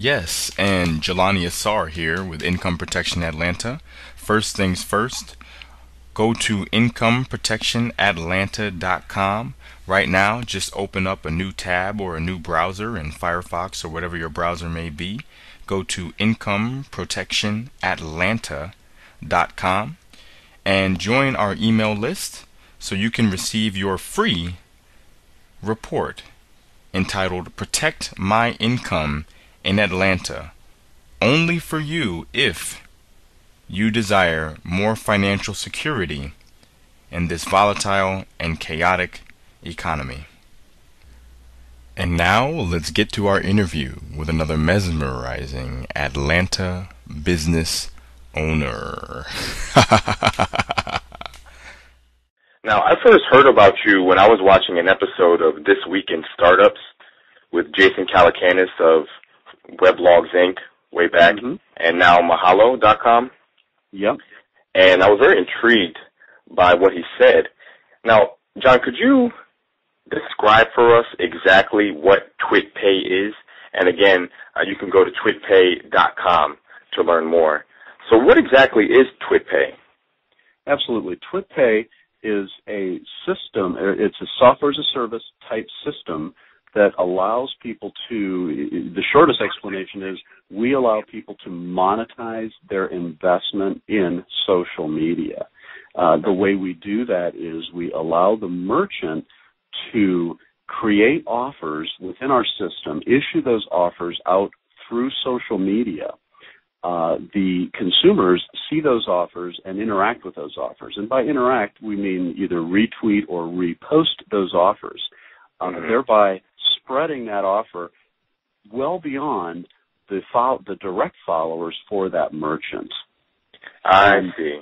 Yes, and Jelani Asar here with Income Protection Atlanta. First things first, go to incomeprotectionatlanta.com. Right now, just open up a new tab or a new browser in Firefox or whatever your browser may be. Go to incomeprotectionatlanta.com and join our email list so you can receive your free report entitled Protect My Income in Atlanta, only for you if you desire more financial security in this volatile and chaotic economy. And now let's get to our interview with another mesmerizing Atlanta business owner. Now, I first heard about you when I was watching an episode of This Week in Startups with Jason Calacanis of Weblogs Inc. way back, and now Mahalo.com. Yep. And I was very intrigued by what he said. Now, John, could you describe for us exactly what Twitpay is? And again, you can go to twitpay.com to learn more. So what exactly is Twitpay? Absolutely. Twitpay is a system, it's a software as a service type system that allows people to, the shortest explanation is we allow people to monetize their investment in social media. The way we do that is we allow the merchant to create offers within our system, issue those offers out through social media. The consumers see those offers and interact with those offers. And by interact, we mean either retweet or repost those offers, thereby spreading that offer well beyond the direct followers for that merchant. I see.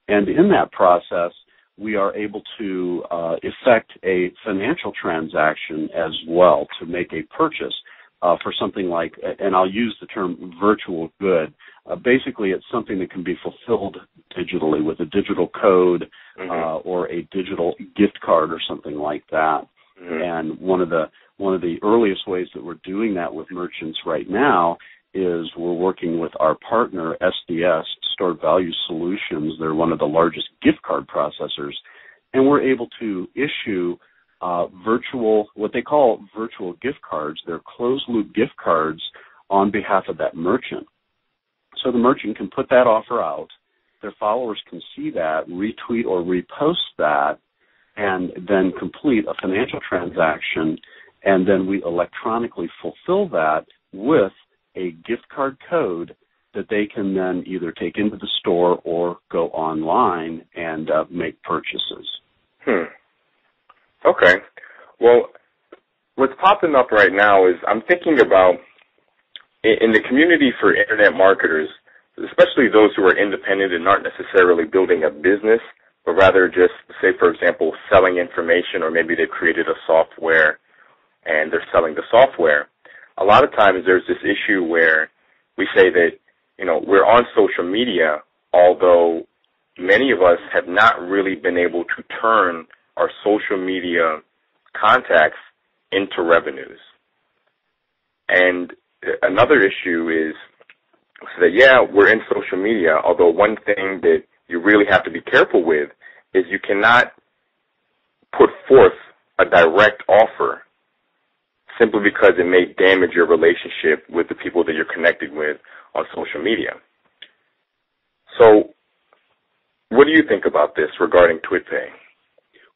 And in that process, we are able to effect a financial transaction as well to make a purchase for something like, and I'll use the term virtual good. Basically, it's something that can be fulfilled digitally with a digital code or a digital gift card or something like that. And one of the earliest ways that we're doing that with merchants right now is we're working with our partner, SDS, Stored Value Solutions. They're one of the largest gift card processors, and we're able to issue what they call virtual gift cards. They're closed-loop gift cards on behalf of that merchant. So the merchant can put that offer out, their followers can see that, retweet or repost that, and then complete a financial transaction, and then we electronically fulfill that with a gift card code that they can then either take into the store or go online and make purchases. Okay. Well, what's popping up right now is I'm thinking about in the community for internet marketers, especially those who are independent and aren't necessarily building a business, but rather just, say, for example, selling information, or maybe they've created a software and they're selling the software. A lot of times there's this issue where we say that, we're on social media, although many of us have not really been able to turn our social media contacts into revenues. And another issue is that, we're in social media, although one thing that you really have to be careful with is you cannot put forth a direct offer simply because it may damage your relationship with the people that you're connected with on social media. So what do you think about this regarding Twitpay?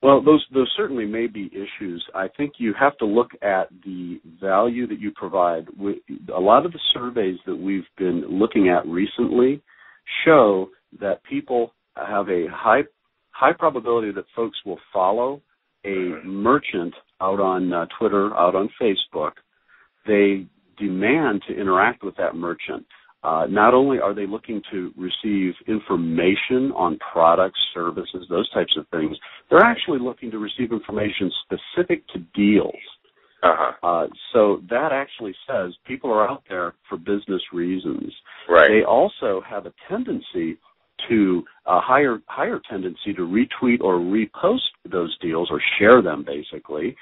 Well, those certainly may be issues. I think you have to look at the value that you provide. A lot of the surveys that we've been looking at recently show that people have a high probability that folks will follow a merchant out on Twitter, out on Facebook. They demand to interact with that merchant. Not only are they looking to receive information on products, services, those types of things, they're actually looking to receive information specific to deals. So that actually says people are out there for business reasons. Right. They also have a tendency to higher tendency to retweet or repost those deals or share them basically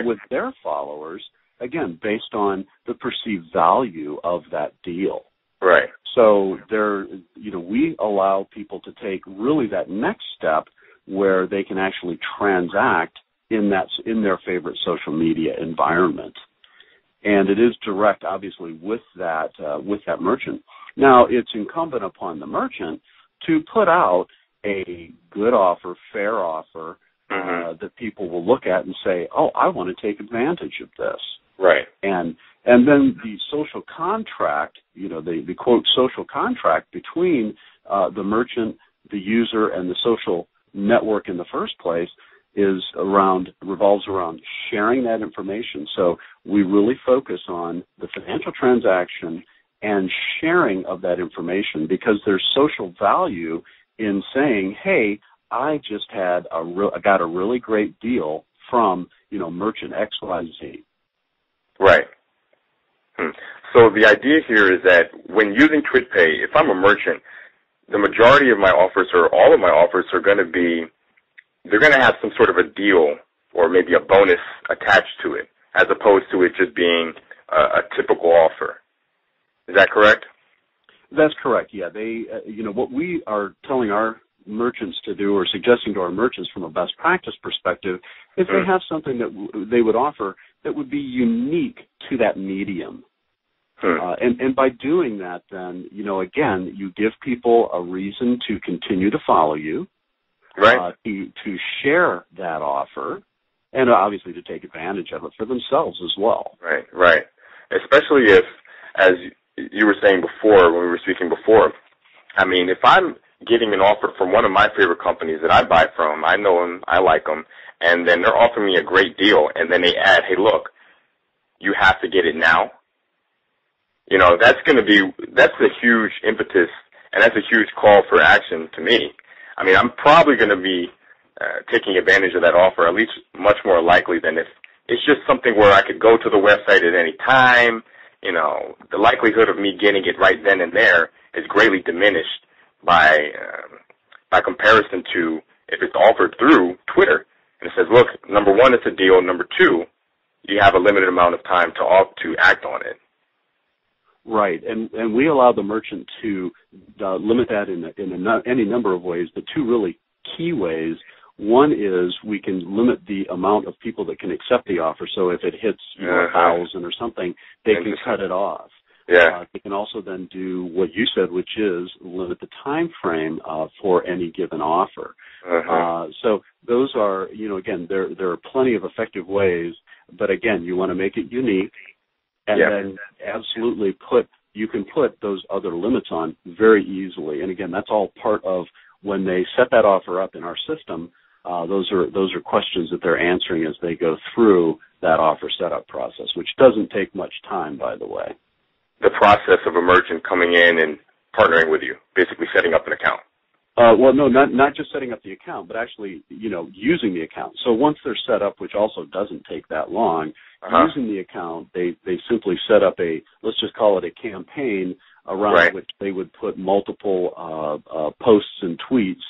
with their followers. again, based on the perceived value of that deal. Right. So we allow people to take really that next step where they can actually transact in their favorite social media environment. And it is direct, obviously, with that merchant. Now, it's incumbent upon the merchant to put out a good offer, fair offer, that people will look at and say, oh, I want to take advantage of this. Right. And then the social contract, the quote social contract between the merchant, the user, and the social network in the first place revolves around sharing that information. So we really focus on the financial transaction and sharing of that information because there's social value in saying, hey, I just got a really great deal from, merchant XYZ. Right. So the idea here is that when using Twitpay, if I'm a merchant, the majority of my offers or all of my offers are going to they're going to have some sort of a deal or maybe a bonus attached to it, as opposed to it just being a typical offer. Is that correct? That's correct. Yeah, they, what we are telling our merchants to do, or suggesting to our merchants from a best practice perspective, is they have something that they would offer that would be unique to that medium. And by doing that, then, again, you give people a reason to continue to follow you. Right. To share that offer, and obviously to take advantage of it for themselves as well. Right, right. Especially if, as you were saying before, when we were speaking before, I mean, if I'm getting an offer from one of my favorite companies that I buy from, I know them, I like them, and then they're offering me a great deal, and then they add, hey, look, you have to get it now. That's a huge impetus, and that's a huge call for action to me. I mean, I'm probably going to be taking advantage of that offer, at least much more likely than if it's just something where I could go to the website at any time. The likelihood of me getting it right then and there is greatly diminished by comparison to if it's offered through Twitter and it says, look, number one, it's a deal. Number two, you have a limited amount of time to act on it. Right, and we allow the merchant to limit that in any number of ways. The two really key ways, one is we can limit the amount of people that can accept the offer. So if it hits 1,000 or something, they can cut it off. Yeah. They can also then do what you said, which is limit the time frame for any given offer. So those are, again, there are plenty of effective ways, but again, you want to make it unique. And then absolutely you can put those other limits on very easily. And again, that's all part of when they set that offer up in our system. Those are questions that they're answering as they go through that offer setup process, which doesn't take much time, by the way. The process of a merchant coming in and partnering with you, basically setting up an account. Well, no, not just setting up the account, but actually, using the account. So once they're set up, which also doesn't take that long, using the account, they simply set up let's just call it a campaign around which they would put multiple posts and tweets,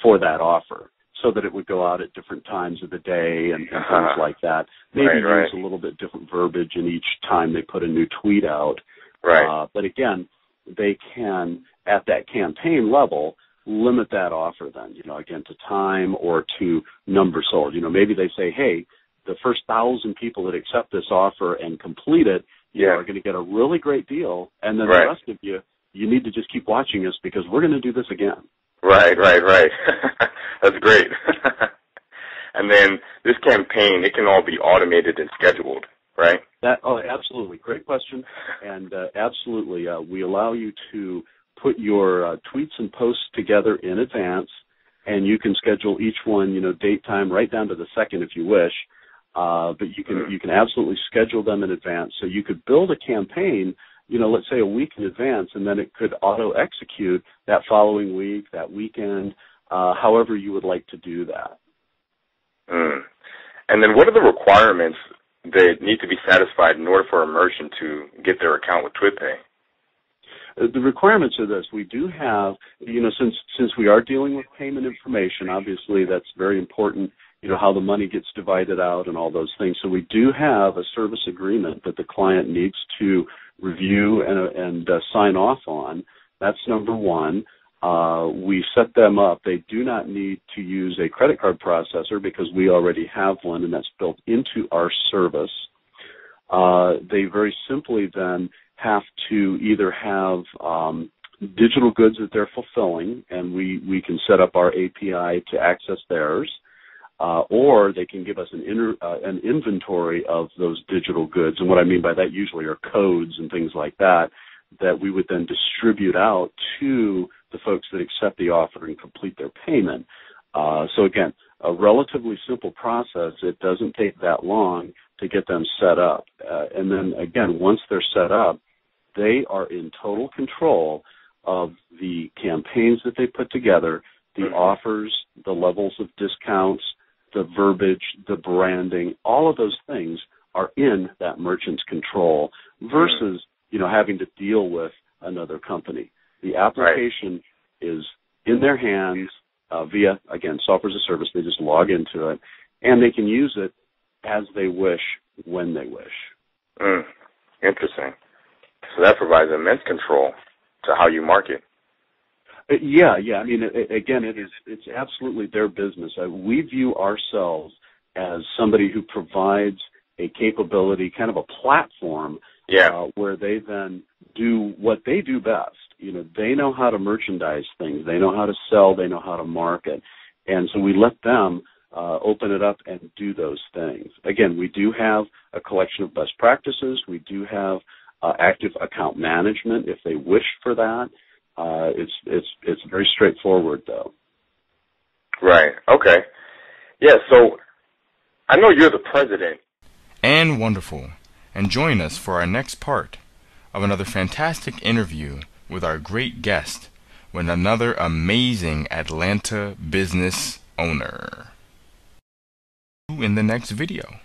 for that offer, so that it would go out at different times of the day and things like that. Maybe use a little bit different verbiage in each time they put a new tweet out. Right. But again, they can, at that campaign level, limit that offer then, again, to time or to number sold. Maybe they say, hey, the first 1,000 people that accept this offer and complete it, are going to get a really great deal, and then the rest of you need to just keep watching us because we're going to do this again. Right. That's great. And then this campaign, it can all be automated and scheduled, right? Absolutely. Great question. And absolutely, we allow you to put your tweets and posts together in advance, and you can schedule each one, date, time, right down to the second if you wish. But you can absolutely schedule them in advance. So you could build a campaign, let's say a week in advance, and then it could auto-execute that following week, that weekend, however you would like to do that. And then what are the requirements that need to be satisfied in order for a merchant to get their account with Twitpay? The requirements are this. We do have, since we are dealing with payment information, obviously that's very important how the money gets divided out and all those things. So we do have a service agreement that the client needs to review and sign off on. That's number one. We set them up. They do not need to use a credit card processor because we already have one, and that's built into our service. They very simply then have to either have digital goods that they're fulfilling, and we can set up our API to access theirs, or they can give us an inventory of those digital goods. And what I mean by that usually are codes and things like that we would then distribute out to the folks that accept the offer and complete their payment. So again, a relatively simple process. It doesn't take that long to get them set up. And then again, once they're set up, they are in total control of the campaigns that they put together, the offers, the levels of discounts, the verbiage, the branding, all of those things are in that merchant's control versus, having to deal with another company. The application is in their hands via, again, software as a service. They just log into it, and they can use it as they wish, when they wish. Interesting. So that provides immense control to how you market. Yeah. I mean, again, it's absolutely their business. We view ourselves as somebody who provides a capability, kind of a platform, where they then do what they do best. They know how to merchandise things. They know how to sell. They know how to market. And so we let them open it up and do those things. Again, we do have a collection of best practices. We do have active account management if they wish for that. It's very straightforward, though. Right. Okay. Yeah. So I know you're the president. And wonderful. And join us for our next part of another fantastic interview with our great guest, with another amazing Atlanta business owner. In the next video.